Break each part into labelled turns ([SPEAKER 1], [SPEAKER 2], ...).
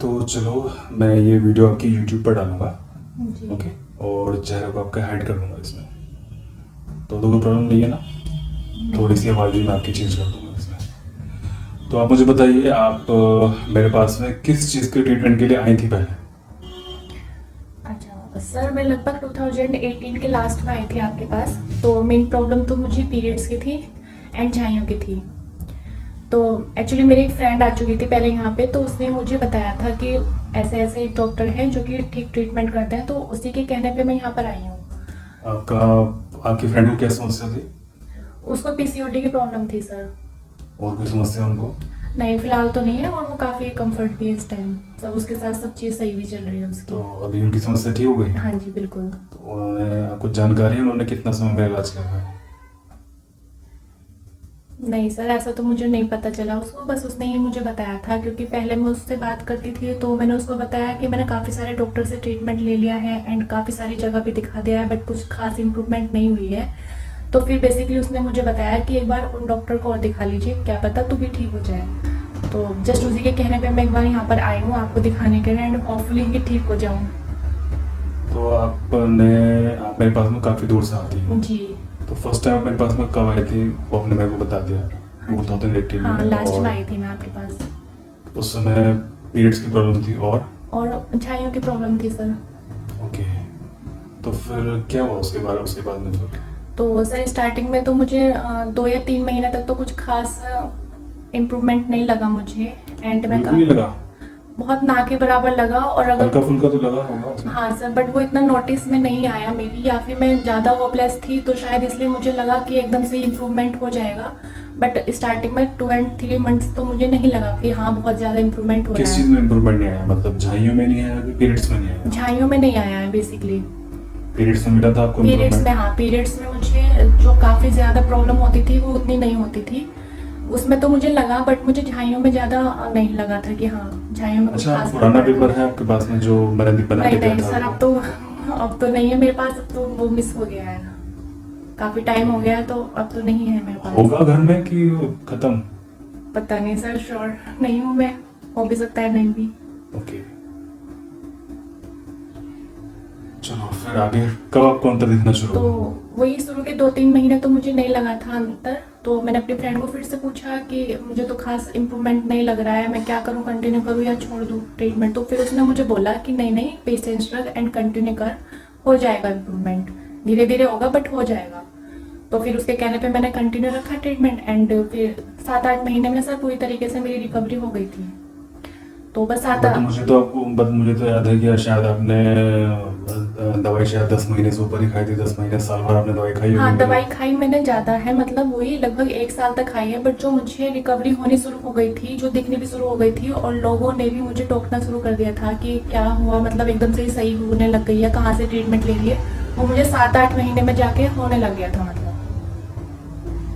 [SPEAKER 1] तो चलो, मैं ये वीडियो आपकी यूट्यूब पर डालूंगा।
[SPEAKER 2] जी।
[SPEAKER 1] ओके। और चेहरे को आपका हाइड कर दूंगा इसमें। तो कोई प्रॉब्लम नहीं है ना?
[SPEAKER 2] नहीं।
[SPEAKER 1] थोड़ी सी आवाज़ भी मैं आपकी चेंज कर दूंगा इसमें। तो आप मुझे बताइए, आप मेरे पास में किस चीज़ के ट्रीटमेंट के लिए आई थी पहले?
[SPEAKER 2] अच्छा सर, मैं लगभग 2018 के लास्ट में आई थी आपके पास। तो मेन प्रॉब्लम तो मुझे पीरियड्स की थी एंड झाइयों की थी। तो एक्चुअली मेरी एक फ्रेंड आ चुकी थी पहले यहाँ पे, तो उसने मुझे बताया था कि ऐसे ऐसे एक डॉक्टर हैं जो कि ठीक ट्रीटमेंट करते हैं, तो उसी के कहने पे मैं यहाँ पर आई हूँ।
[SPEAKER 1] आपका आपकी फ्रेंड को क्या समस्या थी?
[SPEAKER 2] उसको पीसीओडी की प्रॉब्लम थी सर।
[SPEAKER 1] और कोई समस्या उनको?
[SPEAKER 2] नहीं, फिलहाल तो नहीं है, और वो काफ़ी कंफर्ट भी है इस टाइम। सब उसके साथ सब चीज़ सही भी चल रही है
[SPEAKER 1] तो
[SPEAKER 2] उसकी।
[SPEAKER 1] अभी उनकी समस्या ठीक हो गई?
[SPEAKER 2] हाँ जी बिल्कुल।
[SPEAKER 1] तो उन्होंने आपको जानकारी है उन्होंने कितना समय में इलाज किया है?
[SPEAKER 2] नहीं सर, ऐसा तो मुझे नहीं पता चला उसको, बस उसने ही मुझे बताया था, क्योंकि पहले मैं उससे बात करती थी तो मैंने उसको बताया कि मैंने काफ़ी सारे डॉक्टर से ट्रीटमेंट ले लिया है एंड काफ़ी सारी जगह भी दिखा दिया है, बट कुछ खास इम्प्रूवमेंट नहीं हुई है। तो फिर बेसिकली उसने मुझे बताया कि एक बार उन डॉक्टर को और दिखा लीजिए, क्या पता तू भी ठीक हो जाए। तो जस्ट उसी के कहने पे मैं एक बार यहाँ पर आई हूँ आपको दिखाने के लिए, एंड होपफुली कि ठीक हो जाऊँ।
[SPEAKER 1] तो आप मेरे पास में काफ़ी दूर से आती हैं।
[SPEAKER 2] जी।
[SPEAKER 1] तो फर्स्ट टाइम आप मेरे पास में कब आई थी वो आपने मेरे को बता दिया,
[SPEAKER 2] हाँ जी।
[SPEAKER 1] 2018
[SPEAKER 2] हाँ,
[SPEAKER 1] में।
[SPEAKER 2] लास्ट में
[SPEAKER 1] और
[SPEAKER 2] आई थी मैं आपके पास।
[SPEAKER 1] उस समय पीरियड्स की प्रॉब्लम थी
[SPEAKER 2] और झाइयों की प्रॉब्लम थी सर।
[SPEAKER 1] ओके। तो फिर क्या हुआ उसके बाद में फिर?
[SPEAKER 2] तो सर स्टार्टिंग में तो मुझे 2 या 3 महीने तक तो कुछ खास इम्प्रूवमेंट नहीं लगा मुझे। एंड मैं
[SPEAKER 1] बिल्कुल नहीं लगा?
[SPEAKER 2] बहुत ना के बराबर लगा, और अगर
[SPEAKER 1] हल्का फुल्का तो लगा होगा उसमें?
[SPEAKER 2] हाँ सर, बट वो इतना नोटिस में नहीं आया मे बी, या फिर मैं ज़्यादा होपलेस थी तो शायद इसलिए मुझे लगा कि एकदम से इम्प्रूवमेंट हो जाएगा। बट स्टार्टिंग में 2 and 3 months तो मुझे नहीं लगा कि हाँ बहुत ज़्यादा इम्प्रूवमेंट हो रहा
[SPEAKER 1] किस चीज़
[SPEAKER 2] है।
[SPEAKER 1] में इम्प्रूवमेंट नहीं आया, मतलब झाइयों में नहीं आया कि पीरियड्स में नहीं आया?
[SPEAKER 2] झाइयों में नहीं आया है बेसिकली।
[SPEAKER 1] पीरियड्स में मिला था आपको
[SPEAKER 2] पीरियड्स में,
[SPEAKER 1] इम्प्रूवमेंट?
[SPEAKER 2] हाँ पीरियड्स में मुझे जो काफ़ी ज़्यादा प्रॉब्लम होती थी वो उतनी नहीं होती थी। उसमें तो मुझे लगा, बट मुझे झाइयों में ज़्यादा नहीं लगा था कि हाँ झाइयों में कुछ
[SPEAKER 1] अच्छा,
[SPEAKER 2] खास
[SPEAKER 1] पुराना
[SPEAKER 2] फर्क
[SPEAKER 1] पेपर
[SPEAKER 2] पड़ा।
[SPEAKER 1] है आपके पास में जो मैंने बना के
[SPEAKER 2] नहीं
[SPEAKER 1] दिया
[SPEAKER 2] नहीं
[SPEAKER 1] था
[SPEAKER 2] सर,
[SPEAKER 1] वो?
[SPEAKER 2] अब तो नहीं है मेरे पास, अब तो वो मिस हो गया है। काफ़ी टाइम हो गया है, तो अब तो नहीं है मेरे पास।
[SPEAKER 1] होगा घर में कि खत्म?
[SPEAKER 2] पता नहीं सर, श्योर नहीं हूँ मैं, हो भी सकता है नहीं भी।
[SPEAKER 1] ओके। चलो फिर आगे कब आपको अंतर दिखना शुरू
[SPEAKER 2] तो
[SPEAKER 1] हुआ?
[SPEAKER 2] वही शुरू के 2-3 महीने तो मुझे नहीं लगा था अंतर। तो मैंने अपनी फ्रेंड को फिर से पूछा कि मुझे तो खास इम्प्रूवमेंट नहीं लग रहा है, मैं क्या करूँ, कंटिन्यू करूँ या छोड़ दूँ ट्रीटमेंट। तो फिर उसने मुझे बोला कि नहीं नहीं, पेशेंस रख एंड कंटिन्यू कर, हो जाएगा इम्प्रूवमेंट, धीरे धीरे होगा बट हो जाएगा। तो फिर उसके कहने पे मैंने कंटिन्यू रखा ट्रीटमेंट, एंड फिर 7-8 महीने में सर पूरी तरीके से मेरी रिकवरी हो गई थी। तो बस
[SPEAKER 1] बट मुझे तो याद है कि शायद आपने दवाई शायद 10 महीने से ऊपर ही खाई थी, 10 महीने साल भर आपने दवाई खाई होगी
[SPEAKER 2] हाँ,
[SPEAKER 1] मेरी।
[SPEAKER 2] दवाई खाई मैंने ज़्यादा है, मतलब वही लगभग 1 साल तक खाई है, बट जो मुझे रिकवरी होनी शुरू हो गई थी, जो दिखनी भी शुरू हो गई थी, और लोगों ने भी मुझे टोकना शुरू कर दिया था कि क्या हुआ, मतलब एकदम से ही सही होने लग गई है, कहाँ से ट्रीटमेंट ले लिए, वो मुझे 7-8 महीने में जाके होने लग गया था मतलब।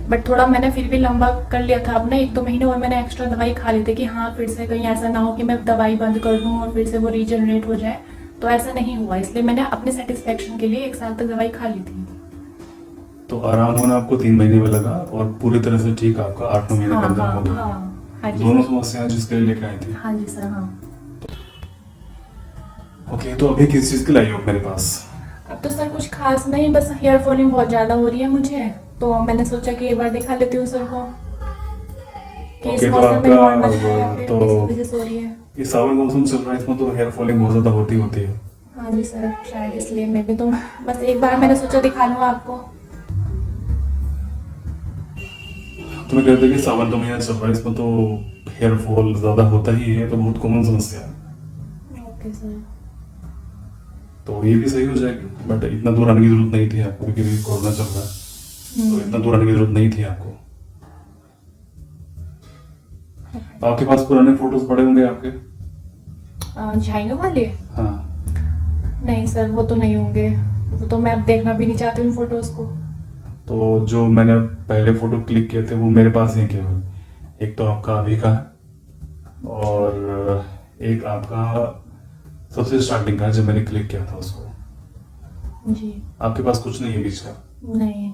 [SPEAKER 2] बट थोड़ा मैंने फिर भी लंबा कर लिया था अपने 1-2 महीने, और मैंने एक्स्ट्रा दवाई खा ली थी कि हाँ फिर से कहीं ऐसा ना हो कि मैं दवाई बंद कर दूँ और फिर से वो रीजनरेट हो जाए। तो ऐसा नहीं हुआ, इसलिए मैंने अपने सेटिस्फेक्शन के लिए 1 साल तक दवाई खा ली थी।
[SPEAKER 1] तो आराम होना आपको 3 महीने में लगा और पूरी तरह से ठीक आपका 8-9 महीने के
[SPEAKER 2] हाँ
[SPEAKER 1] अंदर
[SPEAKER 2] हाँ
[SPEAKER 1] हो गया।
[SPEAKER 2] हाँ। हाँ जी
[SPEAKER 1] दोनों
[SPEAKER 2] सर।
[SPEAKER 1] समस्याएं जिसके लिए लेकर आई थी?
[SPEAKER 2] हाँ जी सर। हाँ।
[SPEAKER 1] ओके, तो अभी किस चीज़ की लाई हो मेरे पास?
[SPEAKER 2] अब तो सर कुछ खास नहीं, बस हेयर फॉलिंग बहुत ज़्यादा हो रही है मुझे, तो मैंने सोचा कि एक बार दिखा लेती हूँ सर को कि इस
[SPEAKER 1] ओके, तो
[SPEAKER 2] मौसम में
[SPEAKER 1] आपका
[SPEAKER 2] नॉर्मल है या फिर
[SPEAKER 1] तो
[SPEAKER 2] किस वजह से हो रही है।
[SPEAKER 1] ये सावन मौसम चल रहा है, इसमें तो हेयर फॉलिंग बहुत ज़्यादा होती है।
[SPEAKER 2] हाँ जी सर, शायद इसलिए मैं भी, तो बस एक बार मैंने सोचा दिखा लूँ आपको।
[SPEAKER 1] तो मैं कहते कि सावन का महीना चल रहा है, इसमें तो हेयर फॉल ज़्यादा होता ही है, तो बहुत कॉमन समस्या है।
[SPEAKER 2] Okay sir.
[SPEAKER 1] तो ये भी सही हो जाएगी, बट इतना दूर आने की जरूरत नहीं थी आपको, क्योंकि अभी कोरोना चल रहा है, तो इतना दूर आने की जरूरत नहीं थी आपको। आपके पास पुराने फोटोज पड़े होंगे आपके?
[SPEAKER 2] झाइयों वाले?
[SPEAKER 1] हाँ।
[SPEAKER 2] नहीं सर, वो तो नहीं होंगे, वो तो मैं अब देखना भी नहीं चाहती हूँ फोटोज़ को।
[SPEAKER 1] तो जो मैंने पहले फोटो क्लिक किए थे वो मेरे पास ही केवल एक तो आपका अभी का है, और एक आपका सबसे स्टार्टिंग का है जब मैंने क्लिक किया था उसको।
[SPEAKER 2] जी।
[SPEAKER 1] आपके पास कुछ नहीं है बीच का?
[SPEAKER 2] नहीं।